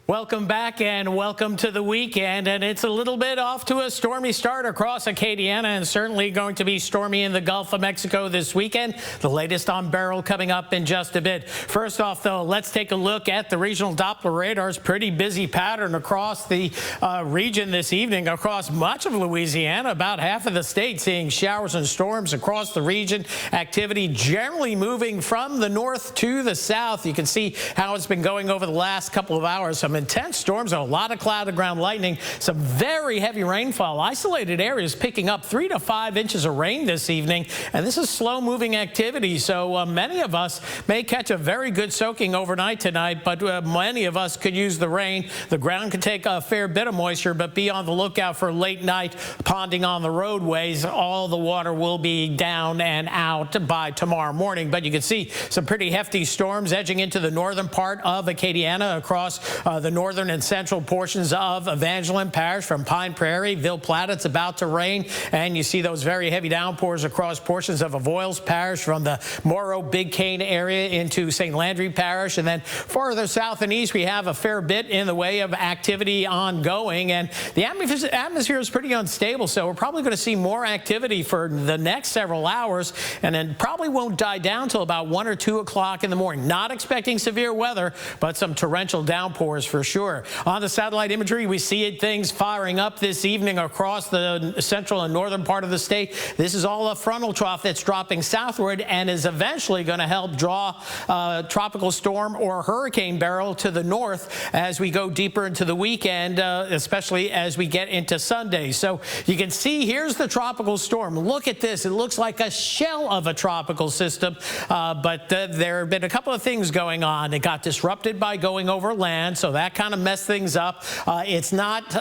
Welcome back and welcome to the weekend, and it's a little bit off to a stormy start across Acadiana and certainly going to be stormy in the Gulf of Mexico this weekend. The latest on Beryl coming up in just a bit. First off, though, let's take a look at the regional Doppler radars. Pretty busy pattern across the region this evening, across much of Louisiana, about half of the state seeing showers and storms across the region. Activity generally moving from the north to the south. You can see how it's been going over the last couple of hours. Some intense storms and a lot of cloud to ground lightning, some very heavy rainfall. Isolated areas picking up 3 to 5 inches of rain this evening, and this is slow moving activity, so many of us may catch a very good soaking overnight tonight, but many of us could use the rain. The ground could take a fair bit of moisture, but be on the lookout for late night ponding on the roadways. All the water will be down and out by tomorrow morning, but you can see some pretty hefty storms edging into the northern part of Acadiana across the northern and central portions of Evangeline Parish from Pine Prairie, Ville Platte. It's about to rain, and you see those very heavy downpours across portions of Avoyelles Parish from the Morrow Big Cane area into St. Landry Parish. And then farther south and east, we have a fair bit in the way of activity ongoing, and the atmosphere is pretty unstable, so we're probably going to see more activity for the next several hours, and then probably won't die down until about 1 or 2 o'clock in the morning. Not expecting severe weather, but some torrential downpours for sure. On the satellite imagery, we see things firing up this evening across the central and northern part of the state. This is all a frontal trough that's dropping southward and is eventually going to help draw tropical storm or hurricane Beryl to the north as we go deeper into the weekend, especially as we get into Sunday. So you can see here's the tropical storm. Look at this. It looks like a shell of a tropical system, but there have been a couple of things going on. It got disrupted by going over land, so that kind of messed things up. It's not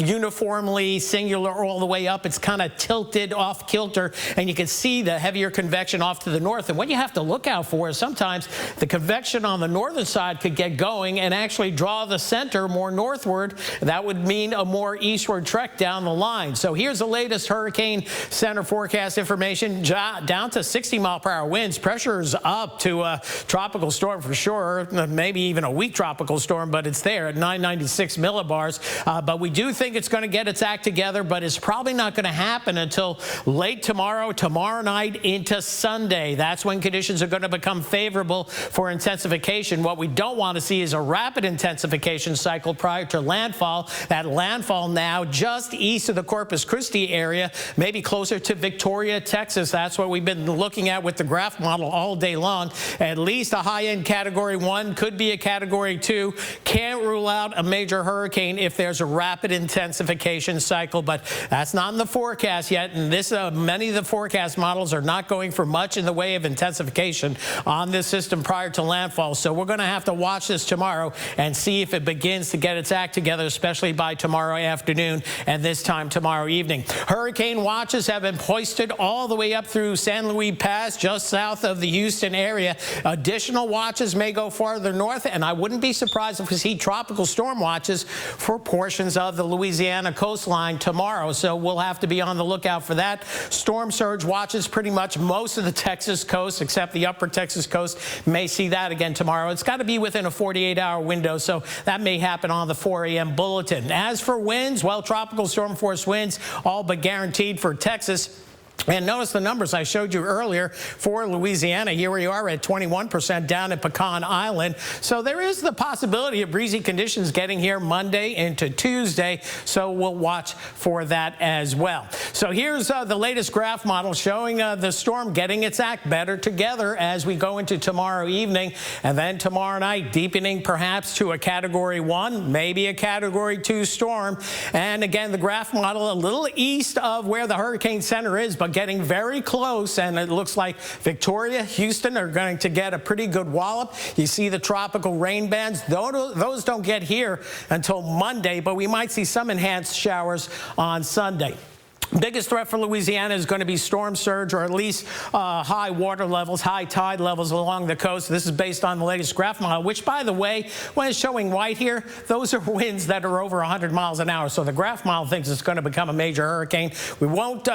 uniformly singular all the way up. It's kind of tilted off kilter, and you can see the heavier convection off to the north. And what you have to look out for is sometimes the convection on the northern side could get going and actually draw the center more northward. That would mean a more eastward trek down the line. So here's the latest Hurricane Center forecast information. Down to 60-mile-per-hour winds. Pressure is up to a tropical storm for sure, maybe even a weak tropical storm, but it's there at 996 millibars. But we do think it's going to get its act together, but it's probably not going to happen until late tomorrow night into Sunday. That's when conditions are going to become favorable for intensification. What we don't want to see is a rapid intensification cycle prior to landfall. That landfall now just east of the Corpus Christi area, maybe closer to Victoria, Texas. That's what we've been looking at with the graph model all day long. At least a high-end Category 1, could be a Category 2. Can't rule out a major hurricane if there's a rapid intensification cycle, but that's not in the forecast yet. And this, many of the forecast models are not going for much in the way of intensification on this system prior to landfall. So we're going to have to watch this tomorrow and see if it begins to get its act together, especially by tomorrow afternoon and this time tomorrow evening. Hurricane watches have been hoisted all the way up through San Luis Pass, just south of the Houston area. Additional watches may go farther north, and I wouldn't be surprised if we see tropical storm watches for portions of the Louisiana coastline tomorrow. So we'll have to be on the lookout for that. Storm surge watches pretty much most of the Texas coast, except the upper Texas coast. May see that again tomorrow. It's got to be within a 48-hour window, so that may happen on the 4 a.m. bulletin. As for winds, well, tropical storm force winds all but guaranteed for Texas. And notice the numbers I showed you earlier for Louisiana. Here we are at 21% down at Pecan Island. So there is the possibility of breezy conditions getting here Monday into Tuesday. So we'll watch for that as well. So here's the latest graph model showing the storm getting its act better together as we go into tomorrow evening. And then tomorrow night, deepening perhaps to a Category 1, maybe a Category 2 storm. And again, the graph model a little east of where the Hurricane Center is, but getting very close, and it looks like Victoria, Houston are going to get a pretty good wallop. You see the tropical rain bands. Those don't get here until Monday, but we might see some enhanced showers on Sunday. Biggest threat for Louisiana is going to be storm surge, or at least high water levels, high tide levels along the coast. This is based on the latest graph model, which, by the way, when it's showing white here, those are winds that are over 100 miles an hour. So the graph model thinks it's going to become a major hurricane. We won't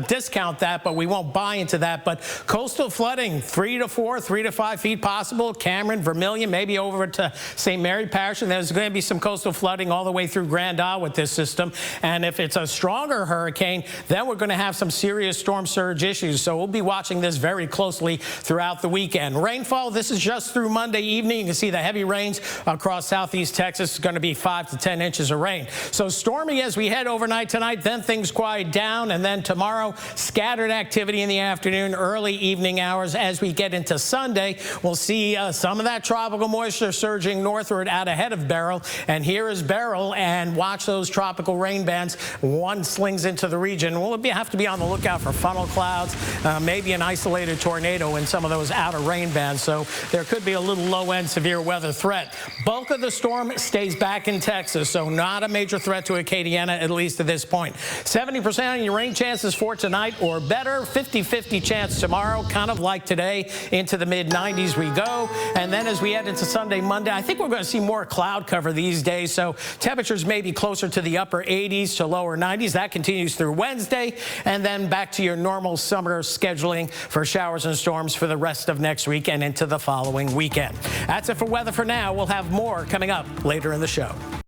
discount that, but we won't buy into that. But coastal flooding, 3 to 4, 3 to 5 feet possible. Cameron, Vermilion, maybe over to St. Mary Parish. And there's going to be some coastal flooding all the way through Grand Isle with this system. And if it's a stronger hurricane, then we're going to have some serious storm surge issues. So we'll be watching this very closely throughout the weekend. Rainfall, this is just through Monday evening. You can see the heavy rains across southeast Texas is going to be 5 to 10 inches of rain. So stormy as we head overnight tonight, then things quiet down. And then tomorrow, scattered activity in the afternoon, early evening hours. As we get into Sunday, we'll see some of that tropical moisture surging northward out ahead of Beryl. And here is Beryl, and watch those tropical rain bands. One slings into the region. We'll have to be on the lookout for funnel clouds, maybe an isolated tornado in some of those outer rain bands. So there could be a little low-end severe weather threat. Bulk of the storm stays back in Texas, so not a major threat to Acadiana, at least at this point. 70% on your rain chances for tonight or better. 50-50 chance tomorrow, kind of like today. Into the mid-90s we go. And then as we head into Sunday, Monday, I think we're going to see more cloud cover these days. So temperatures may be closer to the upper 80s to lower 90s. That continues through Wednesday. And then back to your normal summer scheduling for showers and storms for the rest of next week and into the following weekend. That's it for weather for now. We'll have more coming up later in the show.